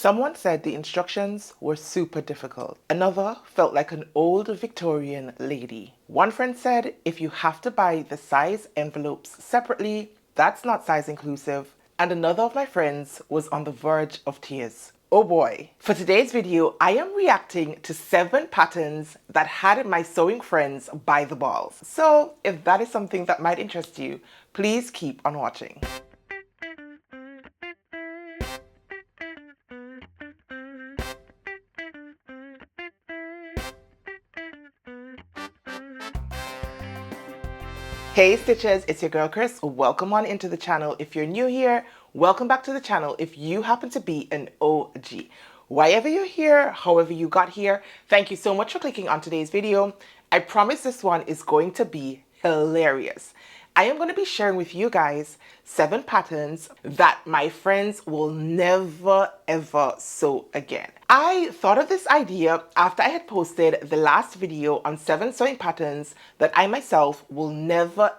Someone said the instructions were super difficult. Another felt like an old Victorian lady. One friend said if you have to buy the size envelopes separately, that's not size inclusive. And another of my friends was on the verge of tears. Oh boy. For today's video, I am reacting to 7 patterns that had my sewing friends by the balls. So if that is something that might interest you, please keep on watching. Hey Stitches, it's your girl Kris. Welcome on into the channel. If you're new here, welcome back to the channel if you happen to be an OG. Wherever you're here, however you got here, thank you so much for clicking on today's video. I promise this one is going to be hilarious. I am going to be sharing with you guys 7 patterns that my friends will never ever sew again. I thought of this idea after I had posted the last video on 7 sewing patterns that I myself will never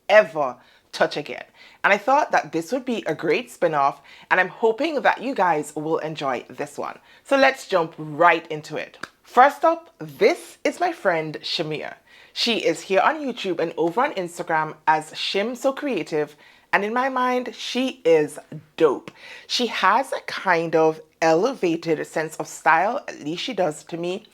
ever touch again. And I thought that this would be a great spin-off, and I'm hoping that you guys will enjoy this one. So let's jump right into it. First up, this is my friend Shimere. She is here on YouTube and over on Instagram as Shim So Creative, and in my mind, she is dope. She has a kind of elevated sense of style, at least she does to me,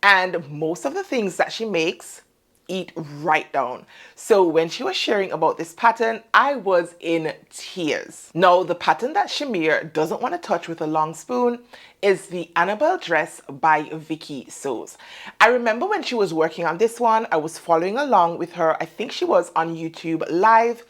and most of the things that she makes eat right down. So when she was sharing about this pattern, I was in tears. Now, the pattern that Shimere doesn't want to touch with a long spoon is the Annabelle dress by Vicky Sews. I remember when she was working on this one, I was following along with her. I think she was on YouTube live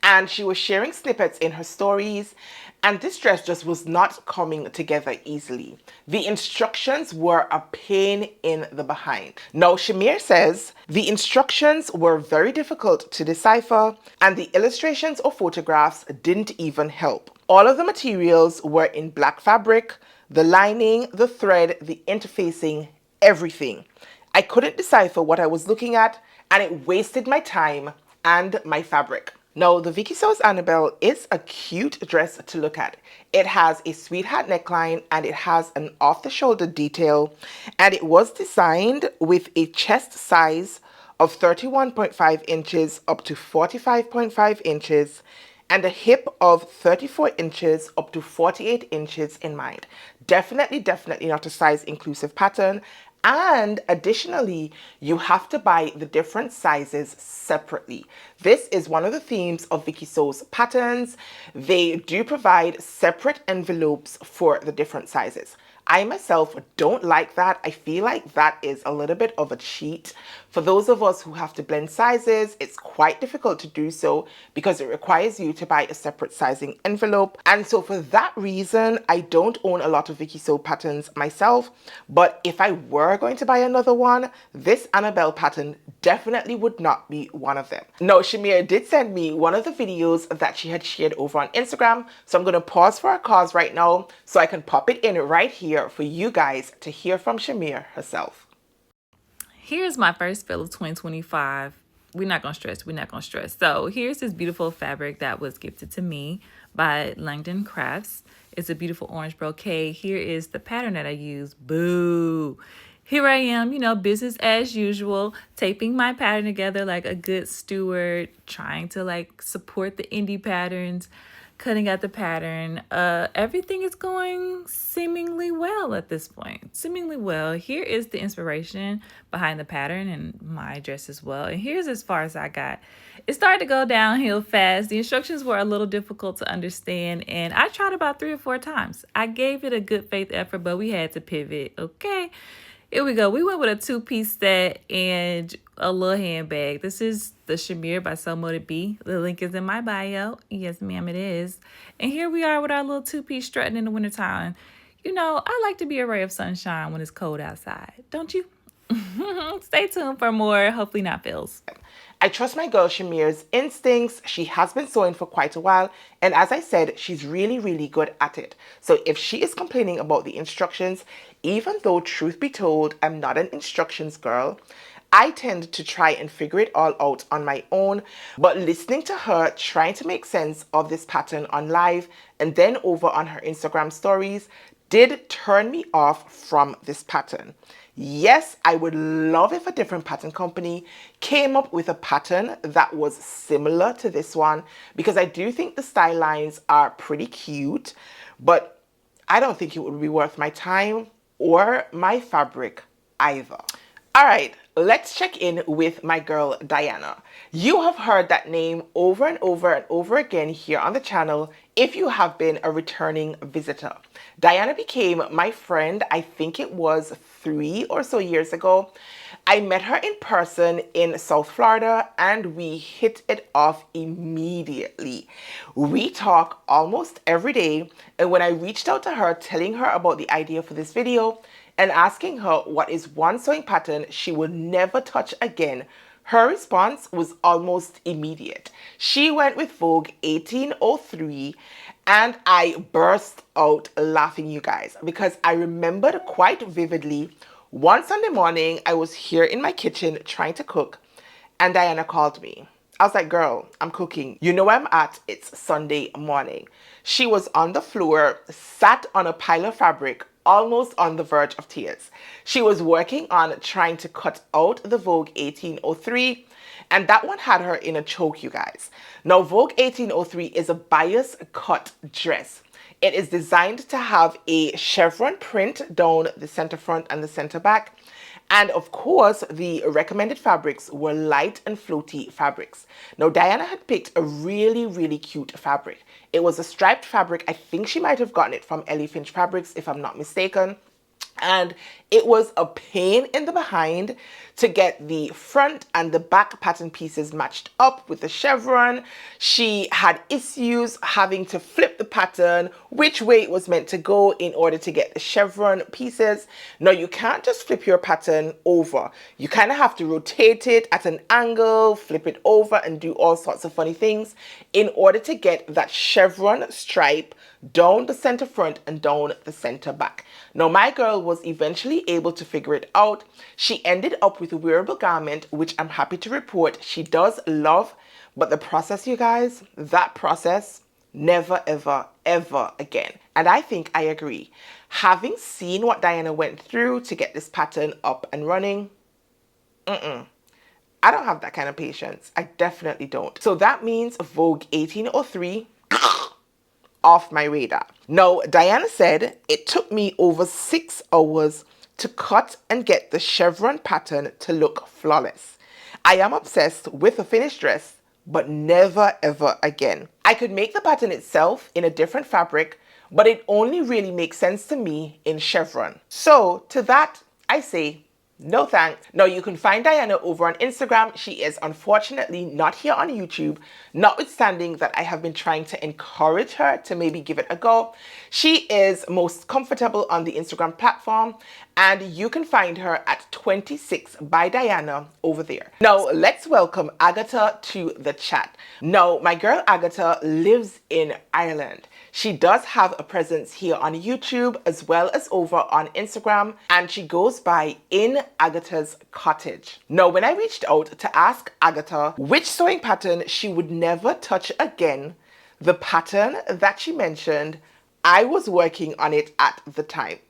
and she was sharing snippets in her stories. And this dress just was not coming together easily. The instructions were a pain in the behind. Now, Shimere says the instructions were very difficult to decipher and the illustrations or photographs didn't even help. All of the materials were in black fabric, the lining, the thread, the interfacing, everything. I couldn't decipher what I was looking at and it wasted my time and my fabric. Now, the Vicky Sews Annabelle is a cute dress to look at. It has a sweetheart neckline and it has an off-the-shoulder detail, and it was designed with a chest size of 31.5 inches up to 45.5 inches and a hip of 34 inches up to 48 inches in mind. Definitely not a size inclusive pattern. And additionally, you have to buy the different sizes separately. This is one of the themes of Vicky Sews patterns. They do provide separate envelopes for the different sizes. I myself don't like that. I feel like that is a little bit of a cheat. For those of us who have to blend sizes, it's quite difficult to do so because it requires you to buy a separate sizing envelope. And so for that reason, I don't own a lot of Vicky Sew patterns myself. But if I were going to buy another one, this Annabelle pattern definitely would not be one of them. No, Shimere did send me one of the videos that she had shared over on Instagram. So I'm going to pause for a cause right now so I can pop it in right here for you guys to hear from Shimere herself. Here's my first fill of 2025. We're not going to stress. So here's this beautiful fabric that was gifted to me by Langdon Crafts. It's a beautiful orange brocade. Here is the pattern that I use. Boo! Here I am, business as usual, taping my pattern together like a good steward, trying to support the indie patterns, cutting out the pattern. Everything is going seemingly well at this point. Seemingly well. Here is the inspiration behind the pattern and my dress as well. And here's as far as I got. It started to go downhill fast. The instructions were a little difficult to understand, and I tried about 3 or 4 times. I gave it a good faith effort, but we had to pivot. Okay. Here we go. We went with a 2-piece set and a little handbag. This is the Shimere by Sew Motive B. The link is in my bio. Yes, ma'am, it is. And here we are with our little 2-piece strutting in the wintertime. I like to be a ray of sunshine when it's cold outside. Don't you? Stay tuned for more Hopefully Not Fails. I trust my girl Shimere's instincts. She has been sewing for quite a while, and as I said, she's really good at it. So if she is complaining about the instructions, even though truth be told, I'm not an instructions girl, I tend to try and figure it all out on my own, but listening to her trying to make sense of this pattern on live and then over on her Instagram stories did turn me off from this pattern. Yes, I would love if a different pattern company came up with a pattern that was similar to this one, because I do think the style lines are pretty cute, but I don't think it would be worth my time or my fabric either. All right, let's check in with my girl Dayana. You have heard that name over and over and over again here on the channel if you have been a returning visitor. Dayana became my friend, I think it was 3 or so years ago. I met her in person in South Florida and we hit it off immediately. We talk almost every day, and when I reached out to her telling her about the idea for this video and asking her what is one sewing pattern she will never touch again, her response was almost immediate. She went with Vogue 1803, and I burst out laughing, you guys, because I remembered quite vividly one Sunday morning I was here in my kitchen trying to cook, and Dayana called me. I was like, girl, I'm cooking. You know where I'm at? It's Sunday morning. She was on the floor, sat on a pile of fabric, almost on the verge of tears. She was working on trying to cut out the Vogue 1803, and that one had her in a choke, you guys. Now, Vogue 1803 is a bias cut dress. It is designed to have a chevron print down the center front and the center back. And of course, the recommended fabrics were light and floaty fabrics. Now, Dayana had picked a really, really cute fabric. It was a striped fabric. I think she might have gotten it from Ellie Finch Fabrics, if I'm not mistaken. And it was a pain in the behind to get the front and the back pattern pieces matched up with the chevron. She had issues having to flip the pattern which way it was meant to go in order to get the chevron pieces. Now, you can't just flip your pattern over. You kind of have to rotate it at an angle, flip it over, and do all sorts of funny things in order to get that chevron stripe down the center front and down the center back. Now, my girl was eventually able to figure it out. She ended up with a wearable garment, which I'm happy to report she does love. But the process, you guys, that process, never, ever, ever again. And I think I agree. Having seen what Dayana went through to get this pattern up and running, I don't have that kind of patience. I definitely don't. So that means Vogue 1803 off my radar. Now, Dayana said it took me over 6 hours to cut and get the chevron pattern to look flawless. I am obsessed with a finished dress, but never ever again. I could make the pattern itself in a different fabric, but it only really makes sense to me in chevron. So to that, I say, no thanks. Now, you can find Dayana over on Instagram. She is unfortunately not here on YouTube, notwithstanding that I have been trying to encourage her to maybe give it a go. She is most comfortable on the Instagram platform, and you can find her at 26 by Dayana over there. Now, let's welcome Agata to the chat. Now, my girl Agata lives in Ireland. She does have a presence here on YouTube as well as over on Instagram, and she goes by In Agata's Cottage. Now, when I reached out to ask Agata which sewing pattern she would never touch again, the pattern that she mentioned, I was working on it at the time.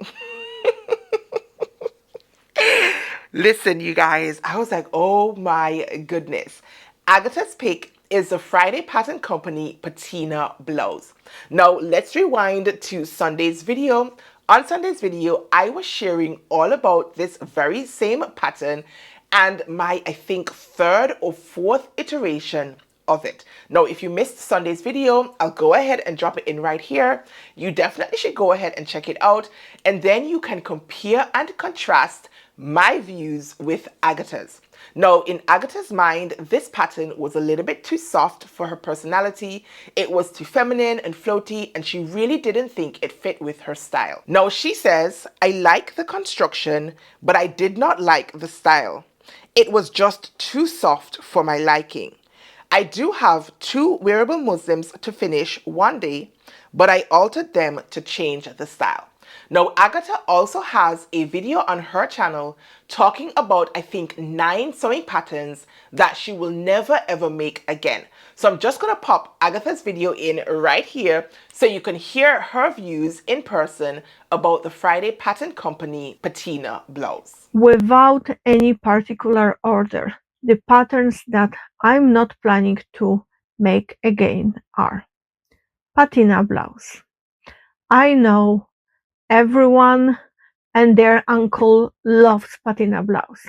Listen, you guys, I was like, oh my goodness. Agata's pick is the Friday Pattern Company patina blouse. Now, let's rewind to Sunday's video. On Sunday's video, I was sharing all about this very same pattern and my, I think, 3rd or 4th iteration of it. Now, if you missed Sunday's video, I'll go ahead and drop it in right here. You definitely should go ahead and check it out, and then you can compare and contrast my views with Agata's. Now, in Agata's mind, this pattern was a little bit too soft for her personality. It was too feminine and floaty, and she really didn't think it fit with her style. Now, she says, I like the construction, but I did not like the style. It was just too soft for my liking. I do have 2 wearable Muslims to finish one day, but I altered them to change the style. Now, Agata also has a video on her channel talking about, I think, 9 sewing patterns that she will never ever make again. So I'm just going to pop Agatha's video in right here so you can hear her views in person about the Friday Pattern Company patina blouse. Without any particular order, the patterns that I'm not planning to make again are patina blouse. I know everyone and their uncle loves patina blouse.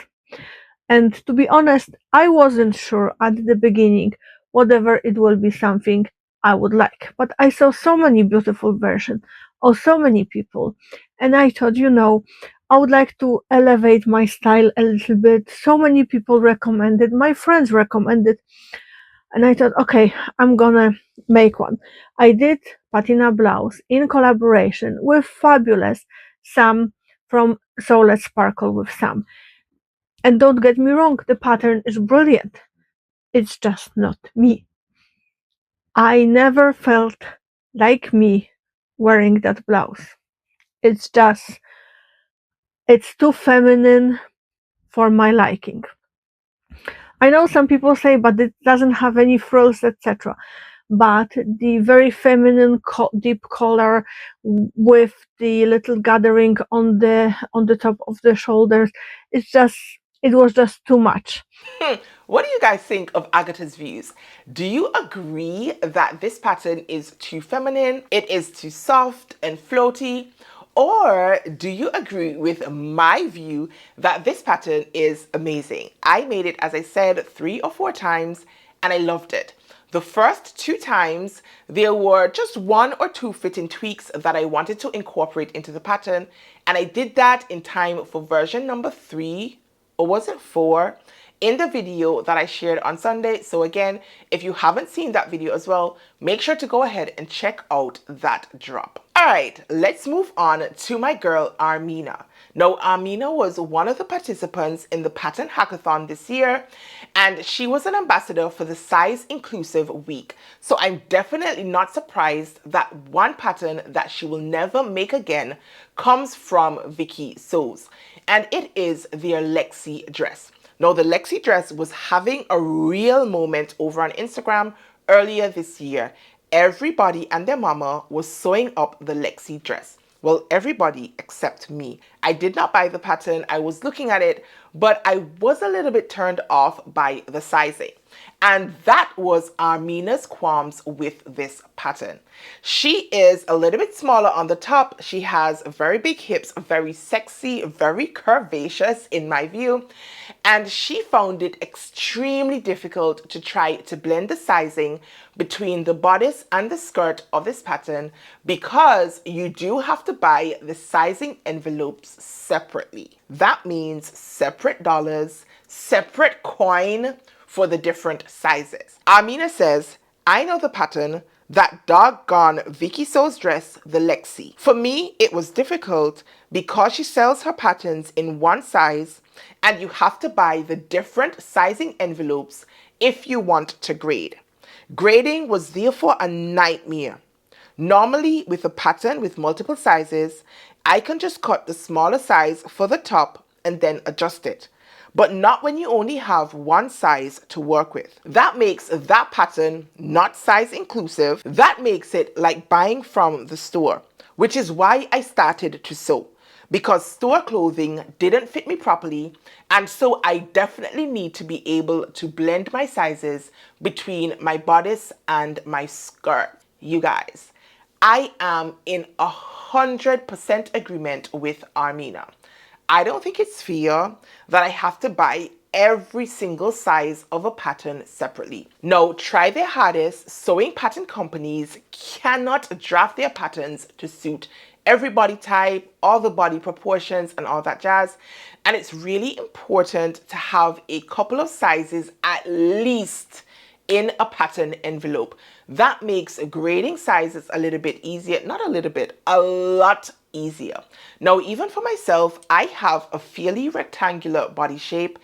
And to be honest, I wasn't sure at the beginning whatever it will be something I would like. But I saw so many beautiful versions of so many people. And I thought, I would like to elevate my style a little bit. So many people recommended, my friends recommended. And I thought, okay, I'm gonna make one. I did patina blouse in collaboration with fabulous Sam from So Let's Sparkle with Sam. And don't get me wrong, the pattern is brilliant. It's just not me. I never felt like me wearing that blouse. It's too feminine for my liking. I know some people say, but it doesn't have any frills, etc. But the very feminine deep collar with the little gathering on the top of the shoulders, it was just too much. What do you guys think of Agata's views? Do you agree that this pattern is too feminine, it is too soft and floaty? Or do you agree with my view that this pattern is amazing? I made it, as I said, 3 or 4 times and I loved it. The first 2 times, there were just 1 or 2 fitting tweaks that I wanted to incorporate into the pattern, and I did that in time for version number 3, or was it 4? In the video that I shared on Sunday. So again, if you haven't seen that video as well, make sure to go ahead and check out that drop. All right, let's move on to my girl, Armena. Now, Armena was one of the participants in the Pattern Hackathon this year, and she was an ambassador for the Size Inclusive Week. So I'm definitely not surprised that one pattern that she will never make again comes from Vicky Sews, and it is their Lexi dress. Now, the Lexi dress was having a real moment over on Instagram earlier this year. Everybody and their mama was sewing up the Lexi dress. Well, everybody except me. I did not buy the pattern. I was looking at it, but I was a little bit turned off by the sizing. And that was Armena's qualms with this pattern. She is a little bit smaller on the top. She has very big hips, very sexy, very curvaceous in my view. And she found it extremely difficult to try to blend the sizing between the bodice and the skirt of this pattern because you do have to buy the sizing envelopes separately. That means separate dollars, separate coin for the different sizes. Armena says, I know the pattern, that doggone Vicky Sews dress, the Lexi. For me, it was difficult because she sells her patterns in one size and you have to buy the different sizing envelopes if you want to grade. Grading was therefore a nightmare. Normally, with a pattern with multiple sizes, I can just cut the smaller size for the top and then adjust it. But not when you only have one size to work with. That makes that pattern not size inclusive. That makes it like buying from the store, which is why I started to sew, because store clothing didn't fit me properly, and so I definitely need to be able to blend my sizes between my bodice and my skirt. You guys, I am in 100% agreement with Armena. I don't think it's fair that I have to buy every single size of a pattern separately. No, try their hardest. Sewing pattern companies cannot draft their patterns to suit every body type, all the body proportions and all that jazz. And it's really important to have a couple of sizes at least in a pattern envelope. That makes grading sizes a little bit easier. Not a little bit, a lot easier. Now, even for myself, I have a fairly rectangular body shape,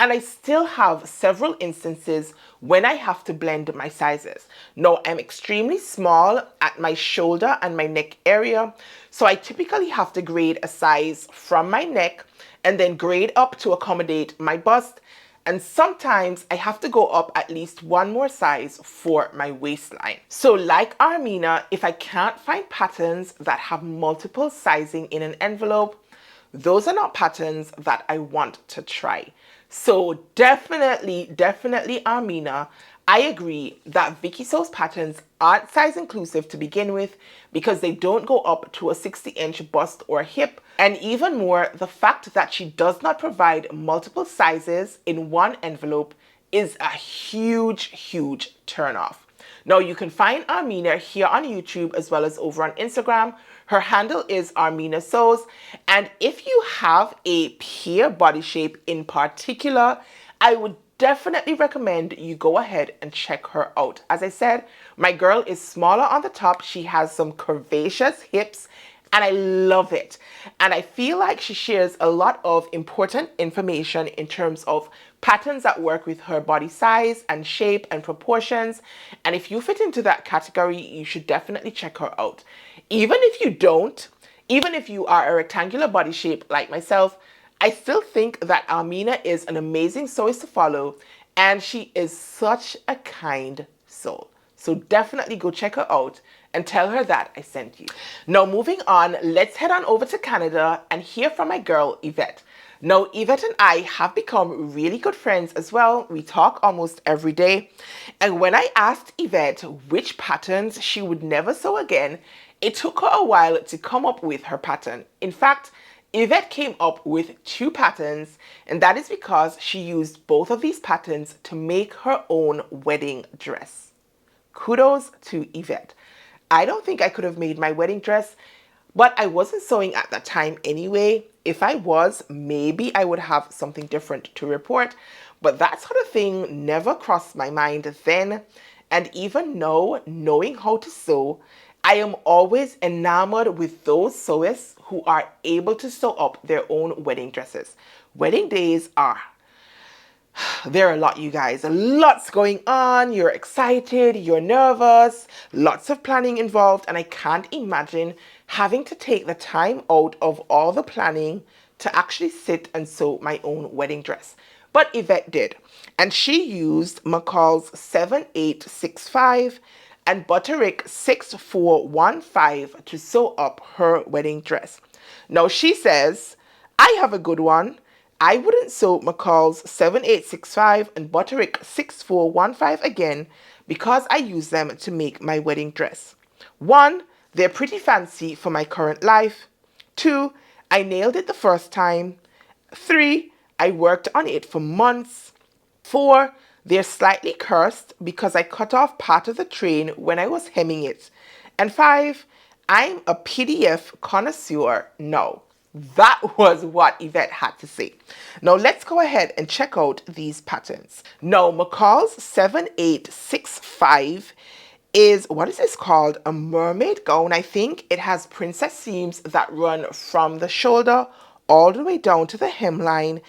And I still have several instances when I have to blend my sizes. Now, I'm extremely small at my shoulder and my neck area, so I typically have to grade a size from my neck and then grade up to accommodate my bust. And sometimes I have to go up at least one more size for my waistline. So like Armena, if I can't find patterns that have multiple sizing in an envelope, those are not patterns that I want to try. So definitely Armena, I agree that Vicky Sew's patterns aren't size inclusive to begin with because they don't go up to a 60-inch bust or hip. And even more, the fact that she does not provide multiple sizes in one envelope is a huge turnoff. Now you can find Armena here on YouTube as well as over on Instagram. Her handle is Armena Sews. And if you have a pear body shape in particular, I would definitely recommend you go ahead and check her out. As I said, my girl is smaller on the top. She has some curvaceous hips and I love it. And I feel like she shares a lot of important information in terms of patterns that work with her body size and shape and proportions. And if you fit into that category, you should definitely check her out. Even if you don't, even if you are a rectangular body shape like myself, I still think that Armena is an amazing sewist to follow, and she is such a kind soul. So definitely go check her out and tell her that I sent you. Now moving on, let's head on over to Canada and hear from my girl Yvette. Now Yvette and I have become really good friends as well. We talk almost every day. And when I asked Yvette which patterns she would never sew again, it took her a while to come up with her pattern. In fact, Yvette came up with 2 patterns, and that is because she used both of these patterns to make her own wedding dress. Kudos to Yvette. I don't think I could have made my wedding dress, but I wasn't sewing at that time anyway. If I was, maybe I would have something different to report, but that sort of thing never crossed my mind then. And even now, knowing how to sew, I am always enamored with those sewists who are able to sew up their own wedding dresses. Wedding days are, there are a lot, you guys. Lots going on. You're excited, you're nervous, lots of planning involved, and I can't imagine having to take the time out of all the planning to actually sit and sew my own wedding dress. But Yvette did, and she used McCall's 7865 and Butterick 6415 to sew up her wedding dress. Now she says, I have a good one. I wouldn't sew McCall's 7865 and Butterick 6415 again because I use them to make my wedding dress. 1, they're pretty fancy for my current life. 2, I nailed it the first time. 3, I worked on it for months. 4, they're slightly cursed because I cut off part of the train when I was hemming it. And 5, I'm a PDF connoisseur now. That was what Yvette had to say. Now let's go ahead and check out these patterns. Now McCall's 7865 is, what is this called? A mermaid gown, I think. It has princess seams that run from the shoulder all the way down to the hemline,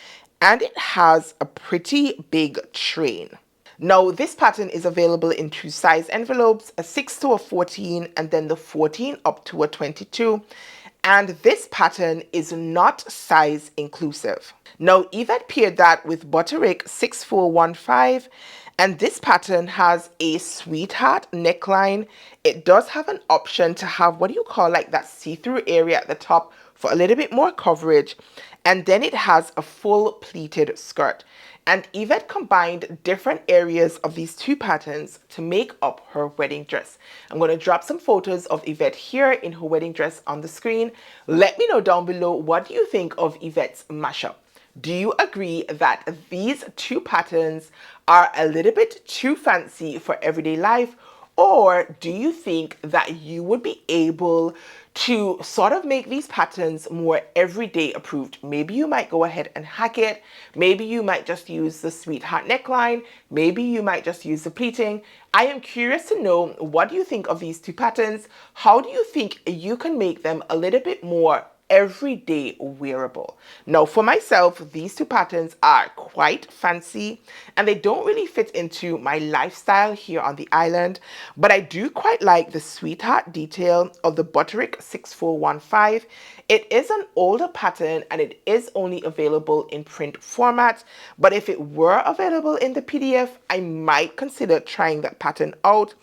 and it has a pretty big train. Now this pattern is available in 2 size envelopes, a 6 to a 14 and then the 14 up to a 22. And this pattern is not size inclusive. Now Yvette paired that with Butterick 6415, and this pattern has a sweetheart neckline. It does have an option to have, what do you call, like that see-through area at the top for a little bit more coverage. And then it has a full pleated skirt. And Yvette combined different areas of these 2 patterns to make up her wedding dress. I'm going to drop some photos of Yvette here in her wedding dress on the screen. Let me know down below, what do you think of Yvette's mashup? Do you agree that these 2 patterns are a little bit too fancy for everyday life? Or do you think that you would be able to sort of make these patterns more everyday approved? Maybe you might go ahead and hack it. Maybe you might just use the sweetheart neckline. Maybe you might just use the pleating. I am curious to know, what do you think of these 2 patterns? How do you think you can make them a little bit more everyday wearable. Now for myself, these two patterns are quite fancy and they don't really fit into my lifestyle here on the island, but I do quite like the sweetheart detail of the Butterick 6415. It is an older pattern and it is only available in print format, but if it were available in the PDF, I might consider trying that pattern out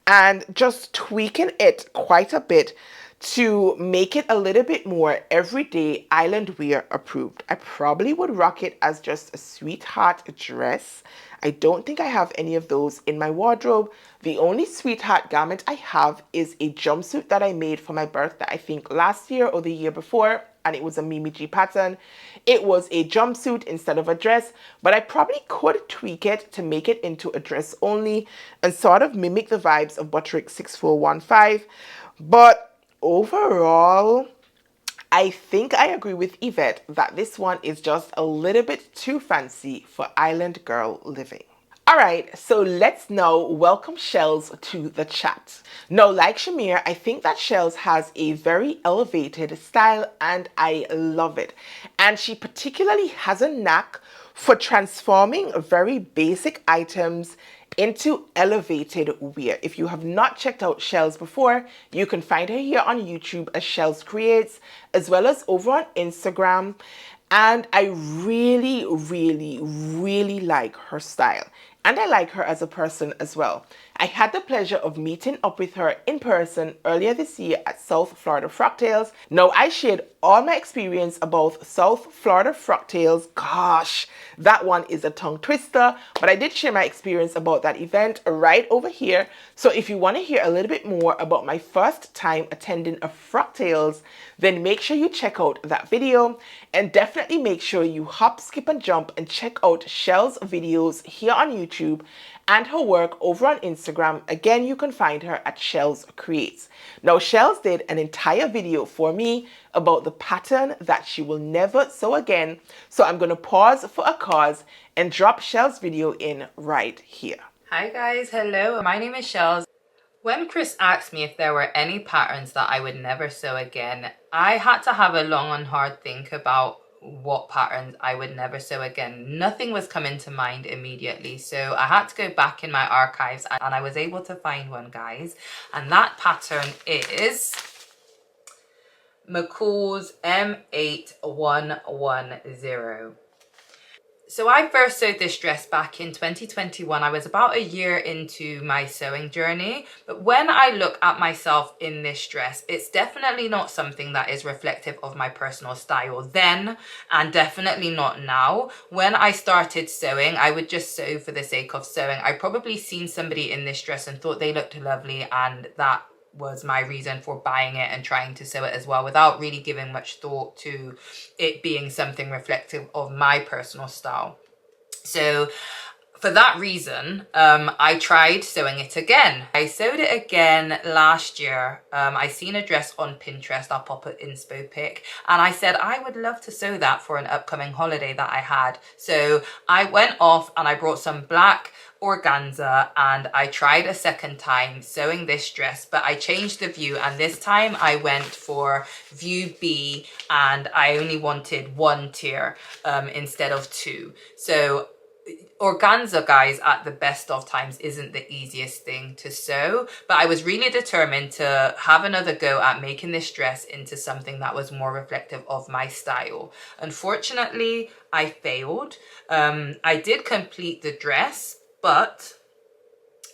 and just tweaking it quite a bit to make it a little bit more everyday island wear approved. I probably would rock it as just a sweetheart dress. I don't think I have any of those in my wardrobe. The only sweetheart garment I have is a jumpsuit that I made for my birthday, I think last year or the year before, and it was a Mimi G pattern. It was a jumpsuit instead of a dress, but I probably could tweak it to make it into a dress only and sort of mimic the vibes of Butterick 6415. But overall, I think I agree with Yvette that this one is just a little bit too fancy for island girl living. Alright, so let's now welcome Shelz to the chat. Now, like Shimere, I think that Shelz has a very elevated style and I love it. And she particularly has a knack for transforming very basic items into elevated wear. If you have not checked out Shelz before, you can find her here on YouTube as Shelz Creates, as well as over on Instagram. And I really, really, really like her style. And I like her as a person as well. I had the pleasure of meeting up with her in person earlier this year at South Florida Frocktails. Now, I shared all my experience about South Florida Frocktails. Gosh, that one is a tongue twister, but I did share my experience about that event right over here. So if you want to hear a little bit more about my first time attending a Frocktails, then make sure you check out that video and definitely make sure you hop, skip and jump and check out Shelz videos here on YouTube and her work over on Instagram. Again, you can find her at Shelz Creates. Now, Shelz did an entire video for me about the pattern that she will never sew again. So I'm going to pause for a cause and drop Shelz video in right here. Hi guys, hello, my name is Shelz. When Kris asked me if there were any patterns that I would never sew again, I had to have a long and hard think about what patterns I would never sew again. Nothing was coming to mind immediately, so I had to go back in my archives and I was able to find one, guys. And that pattern is McCall's M8110. So I first sewed this dress back in 2021. I was about a year into my sewing journey, but when I look at myself in this dress, it's definitely not something that is reflective of my personal style then, and definitely not now. When I started sewing, I would just sew for the sake of sewing. I probably seen somebody in this dress and thought they looked lovely, and that was my reason for buying it and trying to sew it as well, without really giving much thought to it being something reflective of my personal style. So for that reason, I tried sewing it again. I sewed it again last year. I seen a dress on Pinterest, I'll pop an inspo pic, and I said I would love to sew that for an upcoming holiday that I had. So I went off and I brought some black organza and I tried a second time sewing this dress, but I changed the view, and this time I went for view B and I only wanted one tier instead of two. So organza, guys, at the best of times isn't the easiest thing to sew, but I was really determined to have another go at making this dress into something that was more reflective of my style. Unfortunately, I failed. I did complete the dress, but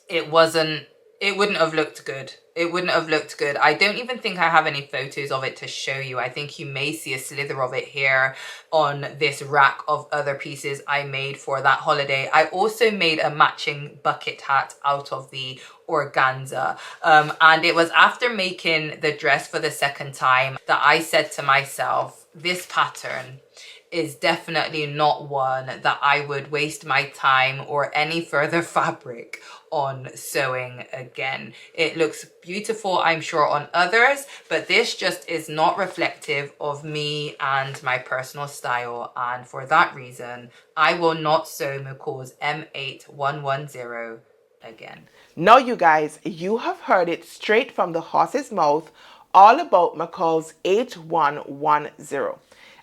it wouldn't have looked good. It wouldn't have looked good. I don't even think I have any photos of it to show you. I think you may see a slither of it here on this rack of other pieces I made for that holiday. I also made a matching bucket hat out of the organza. And it was after making the dress for the second time that I said to myself, this pattern is definitely not one that I would waste my time or any further fabric on sewing again. It looks beautiful, I'm sure, on others, but this just is not reflective of me and my personal style, and for that reason I will not sew McCall's M8110 again. Now, you guys, you have heard it straight from the horse's mouth all about McCall's 8110.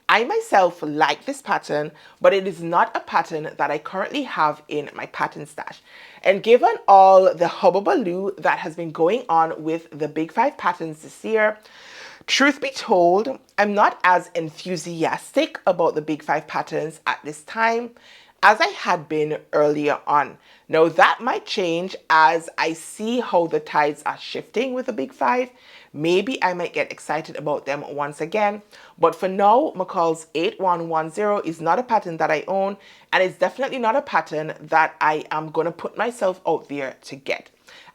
I myself like this pattern, but it is not a pattern that I currently have in my pattern stash. And given all the hubbubaloo that has been going on with the Big Five patterns this year, truth be told, I'm not as enthusiastic about the Big Five patterns at this time as I had been earlier on. Now that might change as I see how the tides are shifting with the Big Five. Maybe I might get excited about them once again. But for now, McCall's 8110 is not a pattern that I own, and it's definitely not a pattern that I am going to put myself out there to get.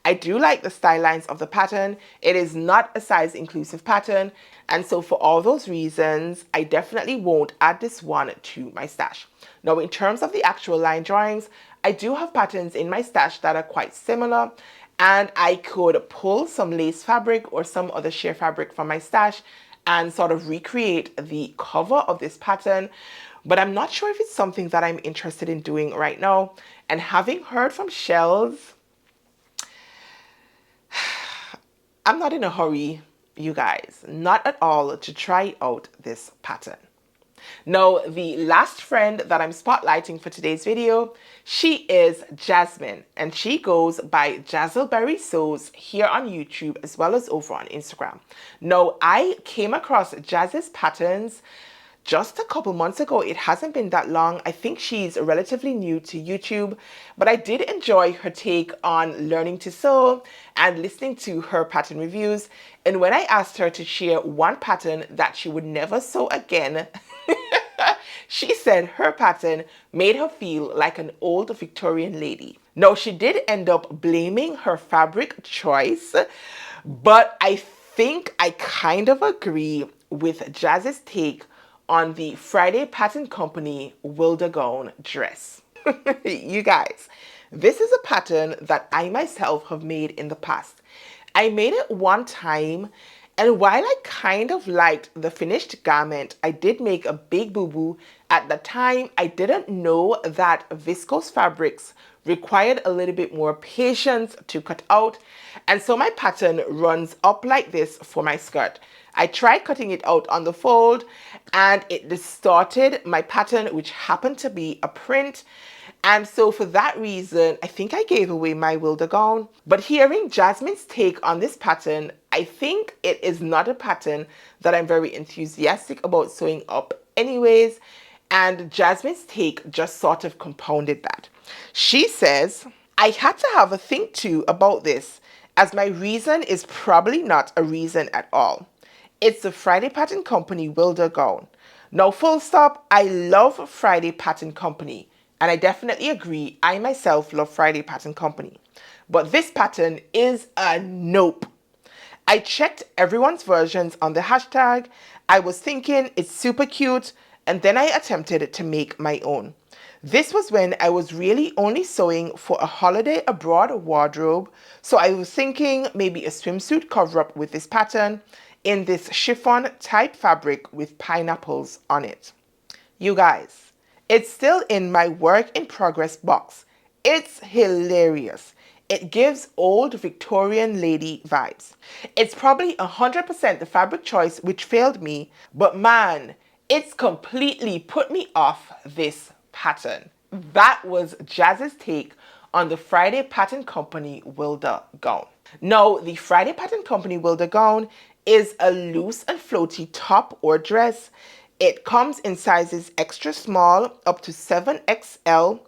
I do like the style lines of the pattern. It is not a size inclusive pattern. And so for all those reasons, I definitely won't add this one to my stash. Now, in terms of the actual line drawings, I do have patterns in my stash that are quite similar. And I could pull some lace fabric or some other sheer fabric from my stash and sort of recreate the cover of this pattern. But I'm not sure if it's something that I'm interested in doing right now. And having heard from Shelz, I'm not in a hurry, you guys, not at all, to try out this pattern. Now, the last friend that I'm spotlighting for today's video, she is Jasmin, and she goes by Jazzleberry Sews here on YouTube as well as over on Instagram. Now, I came across Jazz's patterns just a couple months ago. It hasn't been that long. I think she's relatively new to YouTube, but I did enjoy her take on learning to sew and listening to her pattern reviews. And when I asked her to share one pattern that she would never sew again, she said her pattern made her feel like an old Victorian lady. Now, she did end up blaming her fabric choice, but I think I kind of agree with Jazz's take on the Friday Pattern Company Wilder Gown dress. You guys, this is a pattern that I myself have made in the past. I made it one time, and while I kind of liked the finished garment, I did make a big boo-boo. At the time, I didn't know that viscose fabrics required a little bit more patience to cut out, and so my pattern runs up like this for my skirt. I tried cutting it out on the fold and it distorted my pattern, which happened to be a print. And so for that reason, I think I gave away my Wilder gown. But hearing Jasmin's take on this pattern, I think it is not a pattern that I'm very enthusiastic about sewing up anyways. And Jasmin's take just sort of compounded that. She says, I had to have a think too about this, as my reason is probably not a reason at all. It's the Friday Pattern Company Wilder gown. Now, full stop, I love Friday Pattern Company. And I definitely agree, I myself love Friday Pattern Company. But this pattern is a nope. I checked everyone's versions on the hashtag. I was thinking it's super cute, and then I attempted to make my own. This was when I was really only sewing for a holiday abroad wardrobe, so I was thinking maybe a swimsuit cover-up with this pattern in this chiffon type fabric with pineapples on it. You guys, it's still in my work in progress box. It's hilarious. It gives old Victorian lady vibes. It's probably 100% the fabric choice which failed me, but man, it's completely put me off this pattern. That was Jazz's take on the Friday Pattern Company Wilder gown. Now, the Friday Pattern Company Wilder gown is a loose and floaty top or dress. It comes in sizes extra small up to 7XL,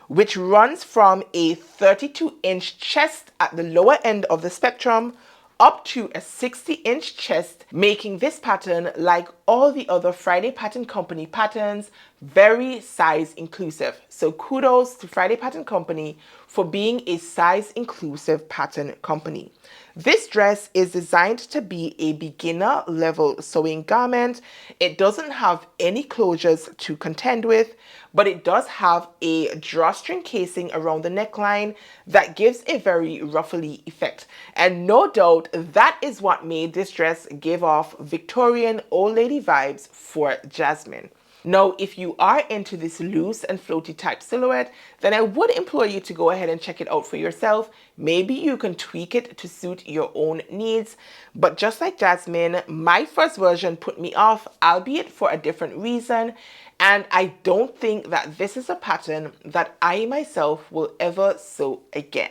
which runs from a 32-inch chest at the lower end of the spectrum up to a 60-inch chest, making this pattern, like all the other Friday Pattern Company patterns, very size inclusive. So kudos to Friday Pattern Company for being a size inclusive pattern company. This dress is designed to be a beginner level sewing garment. It doesn't have any closures to contend with, but it does have a drawstring casing around the neckline that gives a very ruffly effect. And no doubt that is what made this dress give off Victorian old lady vibes for Jasmin. Now, if you are into this loose and floaty type silhouette, then I would implore you to go ahead and check it out for yourself. Maybe you can tweak it to suit your own needs. But just like Jasmin, my first version put me off, albeit for a different reason. And I don't think that this is a pattern that I myself will ever sew again.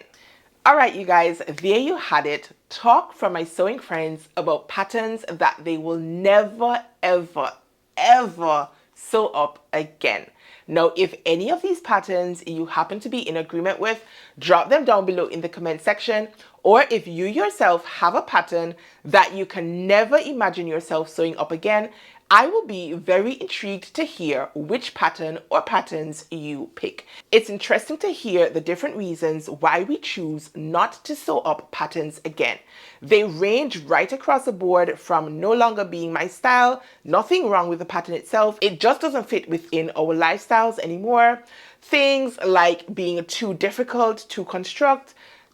All right, you guys, there you had it. Talk from my sewing friends about patterns that they will never, ever, ever sew up again. Now, if any of these patterns you happen to be in agreement with, drop them down below in the comment section. Or if you yourself have a pattern that you can never imagine yourself sewing up again, I will be very intrigued to hear which pattern or patterns you pick. It's interesting to hear the different reasons why we choose not to sew up patterns again. They range right across the board from no longer being my style, nothing wrong with the pattern itself, it just doesn't fit within our lifestyles anymore. Things like being too difficult to construct,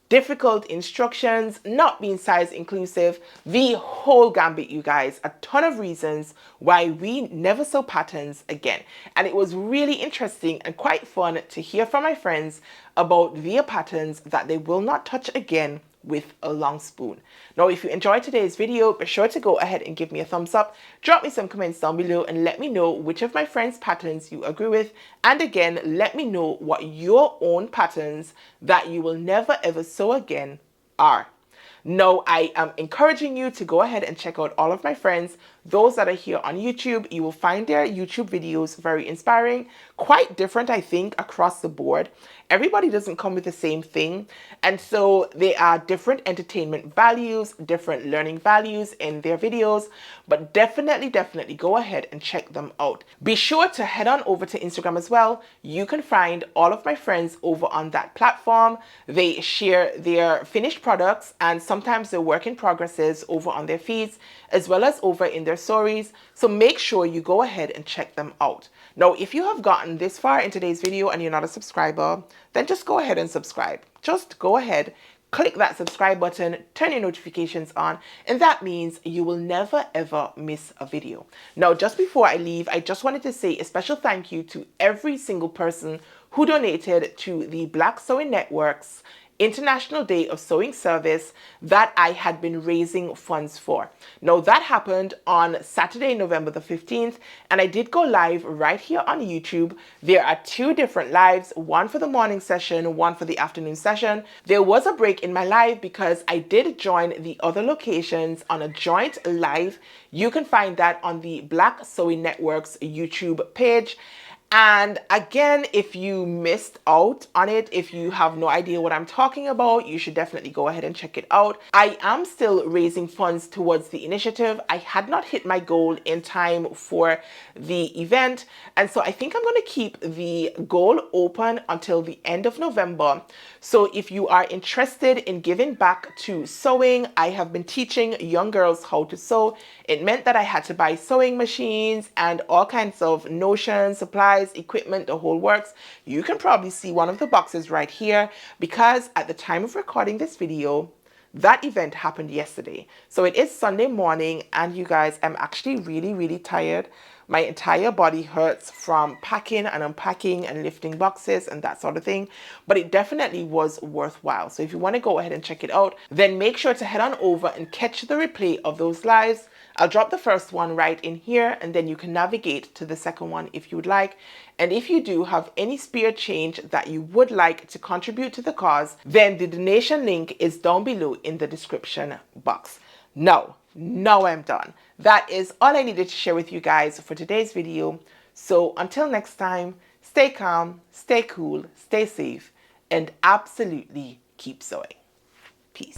difficult instructions, not being size inclusive, the whole gambit, you guys. A ton of reasons why we never sew patterns again. And it was really interesting and quite fun to hear from my friends about their patterns that they will not touch again with a long spoon. Now, if you enjoyed today's video, be sure to go ahead and give me a thumbs up, drop me some comments down below and let me know which of my friends' patterns you agree with. And again, let me know what your own patterns that you will never ever sew again are. No, I am encouraging you to go ahead and check out all of my friends. Those that are here on YouTube, you will find their YouTube videos very inspiring, quite different, I think, across the board. Everybody doesn't come with the same thing. And so there are different entertainment values, different learning values in their videos, but definitely go ahead and check them out. Be sure to head on over to Instagram as well. You can find all of my friends over on that platform. They share their finished products and sometimes their work in progresses over on their feeds, as well as over in their stories. So make sure you go ahead and check them out. Now, if you have gotten this far in today's video and you're not a subscriber, then just go ahead and subscribe. Just go ahead, click that subscribe button, turn your notifications on, and that means you will never ever miss a video. Now, just before I leave, I just wanted to say a special thank you to every single person who donated to the Black Sewing Network's International Day of Sewing service that I had been raising funds for. Now, that happened on Saturday, November the 15th, and I did go live right here on YouTube. There are two different lives, one for the morning session, one for the afternoon session. There was a break in my live because I did join the other locations on a joint live. You can find that on the Black Sewing Network's YouTube page. And again, if you missed out on it, if you have no idea what I'm talking about, you should definitely go ahead and check it out. I am still raising funds towards the initiative. I had not hit my goal in time for the event. And so I think I'm going to keep the goal open until the end of November. So if you are interested in giving back to sewing, I have been teaching young girls how to sew. It meant that I had to buy sewing machines and all kinds of notions, supplies, equipment, the whole works. You can probably see one of the boxes right here because at the time of recording this video, that event happened yesterday. So it is Sunday morning and you guys, I'm actually really tired. My entire body hurts from packing and unpacking and lifting boxes and that sort of thing. But it definitely was worthwhile. So if you want to go ahead and check it out, then make sure to head on over and catch the replay of those lives. I'll drop the first one right in here and then you can navigate to the second one if you would like. And if you do have any spare change that you would like to contribute to the cause, then the donation link is down below in the description box. Now I'm done. That is all I needed to share with you guys for today's video. So until next time, stay calm, stay cool, stay safe, and absolutely keep sewing. Peace.